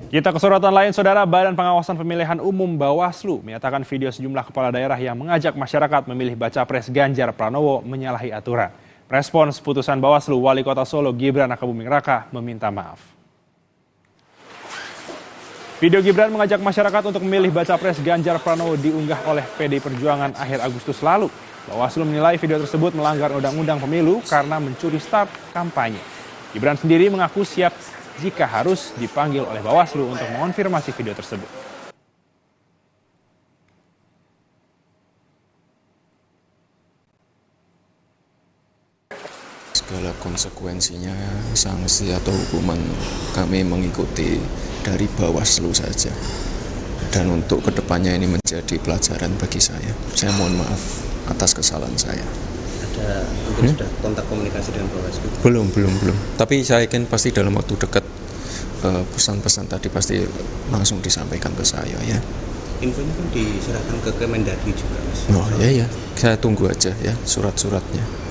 Kita ke sorotan lain, Saudara. Badan Pengawasan Pemilihan Umum Bawaslu menyatakan video sejumlah kepala daerah yang mengajak masyarakat memilih baca pres Ganjar Pranowo menyalahi aturan. Respons putusan Bawaslu, Wali Kota Solo Gibran Rakabuming Raka meminta maaf. Video Gibran mengajak masyarakat untuk memilih baca pres Ganjar Pranowo diunggah oleh PDI Perjuangan akhir Agustus lalu. Bawaslu menilai video tersebut melanggar Undang-Undang Pemilu karena mencuri start kampanye. Gibran sendiri mengaku siap jika harus dipanggil oleh Bawaslu untuk mengonfirmasi video tersebut. Segala konsekuensinya, sanksi atau hukuman kami mengikuti dari Bawaslu saja. Dan untuk kedepannya ini menjadi pelajaran bagi saya. Saya mohon maaf atas kesalahan saya. Ada mungkin sudah kontak komunikasi dengan Bawaslu? Belum. Tapi saya yakin pasti dalam waktu dekat pesan-pesan tadi pasti langsung disampaikan ke saya ya. Infonya kan diserahkan ke Kemendagri juga, Mas. Oh ya, saya tunggu aja ya surat-suratnya.